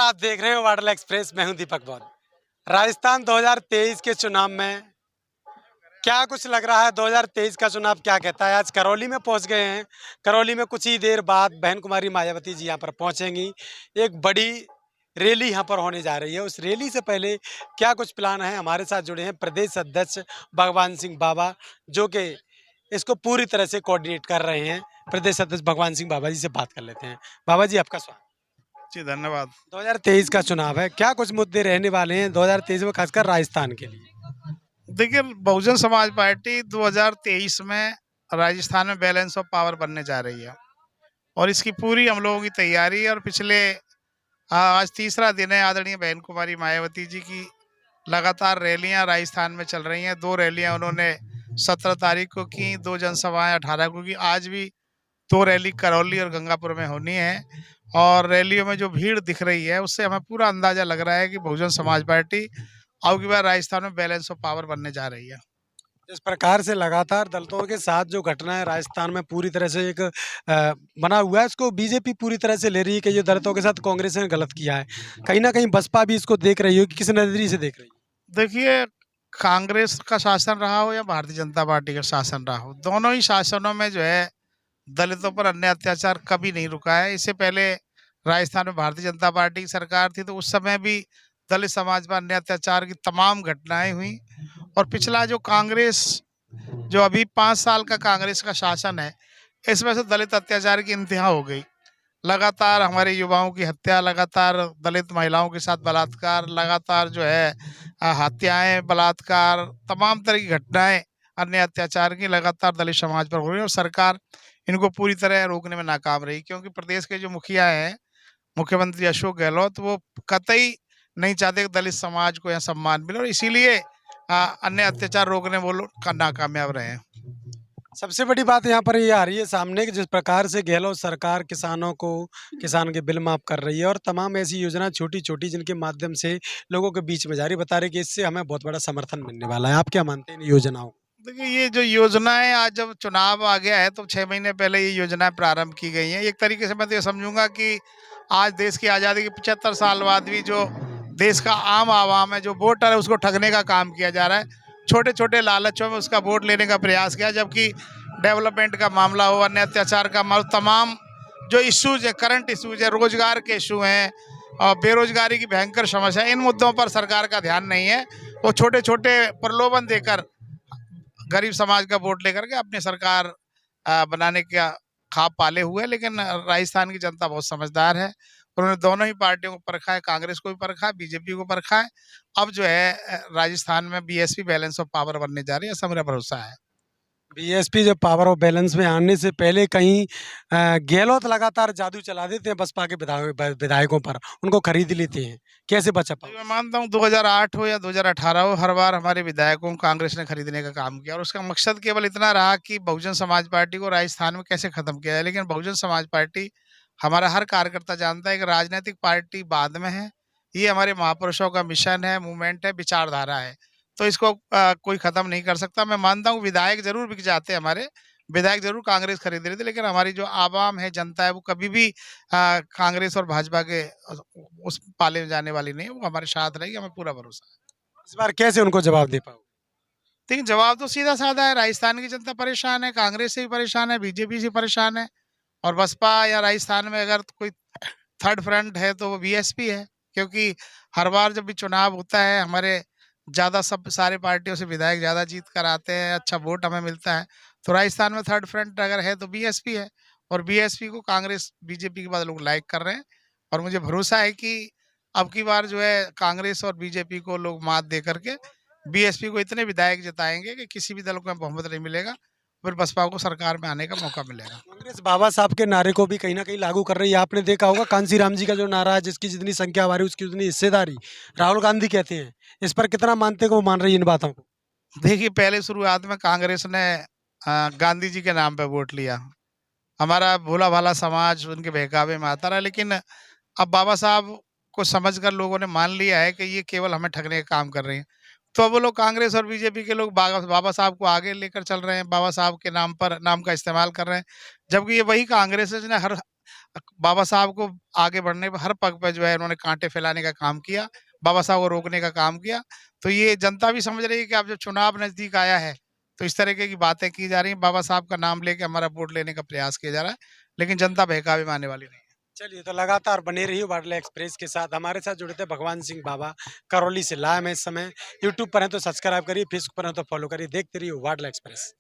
आप देख रहे हो वाडला एक्सप्रेस। मैं हूं दीपक बौर। राजस्थान 2023 के चुनाव में क्या कुछ लग रहा है? 2023 का चुनाव क्या कहता है? आज करौली में पहुंच गए हैं। करौली में कुछ ही देर बाद बहन कुमारी मायावती जी यहां पर पहुंचेंगी। एक बड़ी रैली यहां पर होने जा रही है। उस रैली से पहले क्या कुछ प्लान है? हमारे साथ जुड़े हैं प्रदेश अध्यक्ष भगवान सिंह बाबा, जो कि इसको पूरी तरह से कोऑर्डिनेट कर रहे हैं। प्रदेश अध्यक्ष भगवान सिंह बाबा जी से बात कर लेते हैं। बाबा जी, आपका स्वागत। जी धन्यवाद। 2023 का चुनाव है, क्या कुछ मुद्दे रहने वाले हैं 2023 में, खासकर राजस्थान के लिए? देखिए, बहुजन समाज पार्टी 2023 में राजस्थान में बैलेंस ऑफ पावर बनने जा रही है और इसकी पूरी हम लोगों की तैयारी है। और पिछले आज तीसरा दिन है। आदरणीय बहन कुमारी मायावती जी की लगातार रैलियां राजस्थान में चल रही हैं। 2 रैलियां उन्होंने 17 तारीख को की, 2 जनसभाएं 18 को की। आज भी 2 रैली करौली और गंगापुर में होनी है और रैलियों में जो भीड़ दिख रही है उससे हमें पूरा अंदाजा लग रहा है कि बहुजन समाज पार्टी अब की बार राजस्थान में बैलेंस ऑफ पावर बनने जा रही है। जिस प्रकार से लगातार दलितों के साथ जो घटना है राजस्थान में, पूरी तरह से एक बना हुआ है, इसको बीजेपी पूरी तरह से ले रही है कि ये दलितों के साथ कांग्रेस ने गलत किया है। कहीं ना कहीं बसपा भी इसको देख रही हो कि किस नजरिए से देख रही है? देखिए, कांग्रेस का शासन रहा हो या भारतीय जनता पार्टी का शासन रहा हो, दोनों ही शासनों में जो है दलितों पर अन्य अत्याचार कभी नहीं रुका है। इससे पहले राजस्थान में भारतीय जनता पार्टी की सरकार थी तो उस समय भी दलित समाज पर अन्य अत्याचार की तमाम घटनाएं हुई। और पिछला जो कांग्रेस, जो अभी 5 साल का कांग्रेस का शासन है, इसमें से दलित अत्याचार की इंतहा हो गई। लगातार हमारे युवाओं की हत्या, लगातार दलित महिलाओं के साथ बलात्कार, लगातार जो है हत्याएं, बलात्कार, तमाम तरह की घटनाएं अन्य अत्याचार की लगातार दलित समाज पर हो रही है और सरकार इनको पूरी तरह रोकने में नाकाम रही। क्योंकि प्रदेश के जो मुखिया हैं, मुख्यमंत्री अशोक गहलोत, वो कतई नहीं चाहते कि दलित समाज को यहाँ सम्मान मिले और इसीलिए अन्य अत्याचार रोकने वो लोग नाकामयाब रहे हैं। सबसे बड़ी बात यहाँ पर ये आ रही है सामने कि जिस प्रकार से गहलोत सरकार किसानों को, किसान के बिल माफ कर रही है और तमाम ऐसी योजना छोटी छोटी जिनके माध्यम से लोगों के बीच में जारी बता रही कि इससे हमें बहुत बड़ा समर्थन मिलने वाला है। आप क्या मानते हैं इन योजनाओं को? देखिए, ये जो योजनाएं, आज जब चुनाव आ गया है तो 6 महीने पहले ये योजनाएं प्रारंभ की गई हैं। एक तरीके से मैं तो ये समझूंगा कि आज देश की आज़ादी के 75 साल बाद भी जो देश का आम आवाम है, जो वोटर है, उसको ठगने का काम किया जा रहा है। छोटे छोटे लालचों में उसका वोट लेने का प्रयास किया, जबकि डेवलपमेंट का मामला हो, अन्य अत्याचार का मामला, तमाम जो इश्यूज है, करंट इश्यूज है, रोजगार के इशू हैं और बेरोजगारी की भयंकर समस्या, इन मुद्दों पर सरकार का ध्यान नहीं है। वो छोटे छोटे प्रलोभन देकर गरीब समाज का वोट लेकर के अपनी सरकार बनाने का ख्वाब पाले हुए हैं। लेकिन राजस्थान की जनता बहुत समझदार है। उन्होंने दोनों ही पार्टियों को परखा है, कांग्रेस को भी परखा है, बीजेपी को परखा है। अब जो है राजस्थान में बीएसपी बैलेंस ऑफ पावर बनने जा रही है, ऐसा मेरा भरोसा है। बीएसपी जब पावर ऑफ बैलेंस में आने से पहले कहीं गहलोत लगातार जादू चला देते हैं बसपा के विधायकों पर, उनको खरीद लेते हैं, कैसे बचा पाओ? मैं मानता हूँ 2008 हो या 2018 हो, हर बार हमारे विधायकों को कांग्रेस ने खरीदने का काम किया और उसका मकसद केवल इतना रहा कि बहुजन समाज पार्टी को राजस्थान में कैसे खत्म किया जाए। लेकिन बहुजन समाज पार्टी, हमारा हर कार्यकर्ता जानता है कि राजनीतिक पार्टी बाद में है। ये हमारे महापुरुषों का मिशन है, मूवमेंट है, विचारधारा है। तो इसको कोई खत्म नहीं कर सकता। मैं मानता हूँ विधायक जरूर बिक जाते हैं, हमारे विधायक जरूर कांग्रेस खरीद रही थी, लेकिन हमारी जो आवाम है, जनता है, वो कभी भी कांग्रेस और भाजपा के उस पाले में जाने वाली नहीं है। वो हमारे साथ रहेगी, हमें पूरा भरोसा है। इस बार कैसे उनको जवाब दे पाओ? लेकिन जवाब तो सीधा साधा है। राजस्थान की जनता परेशान है, कांग्रेस से भी परेशान है, बीजेपी से परेशान है और बसपा या राजस्थान में अगर कोई थर्ड फ्रंट है तो वो बीएसपी है। क्योंकि हर बार जब भी चुनाव होता है, हमारे ज़्यादा सब सारे पार्टियों से विधायक ज़्यादा जीत कर आते हैं, अच्छा वोट हमें मिलता है। तो राजस्थान में थर्ड फ्रंट अगर है तो बीएसपी है और बीएसपी को कांग्रेस बीजेपी के बाद लोग लाइक कर रहे हैं। और मुझे भरोसा है कि अब की बार जो है कांग्रेस और बीजेपी को लोग मात दे करके बीएसपी को इतने विधायक जिताएंगे कि किसी भी दल को बहुमत नहीं मिलेगा, फिर बसपा को सरकार में आने का मौका मिलेगा। कांग्रेस बाबा साहब के नारे को भी कहीं ना कहीं लागू कर रही है। आपने देखा होगा कांसी राम जी का जो नारा है, जिसकी जितनी संख्या हमारी उसकी उतनी हिस्सेदारी, राहुल गांधी कहते हैं। इस पर कितना मानते को मान रही है इन बातों को? देखिए, पहले शुरुआत में कांग्रेस ने गांधी जी के नाम पे वोट लिया। हमारा भोला भाला समाज उनके बहकावे में आता रहा। लेकिन अब बाबा साहब को समझकर लोगों ने मान लिया है कि ये केवल हमें ठगने का काम कर रहे हैं। तो अब वो लोग, कांग्रेस और बीजेपी के लोग, बाबा साहब को आगे लेकर चल रहे हैं, बाबा साहब के नाम पर नाम का इस्तेमाल कर रहे हैं। जबकि ये वही कांग्रेस है जिन्हें बाबा साहब को आगे बढ़ने पर हर पग पे जो है उन्होंने कांटे फैलाने का काम किया, बाबा साहब को रोकने का काम किया। तो ये जनता भी समझ रही है कि अब जब चुनाव नजदीक आया है तो इस तरीके की बातें की जा रही हैं, बाबा साहब का नाम लेके हमारा वोट लेने का प्रयास किया जा रहा है, लेकिन जनता बहकावे में आने वाली नहीं है। चलिए, तो लगातार बने रहिए वाडला एक्सप्रेस के साथ। हमारे साथ जुड़े थे भगवान सिंह बाबा, करौली से लाइव हैं इस समय। यूट्यूब पर हैं तो सब्सक्राइब करिए, फेसबुक पर हैं तो फॉलो करिए। देखते रहिए वाडला एक्सप्रेस।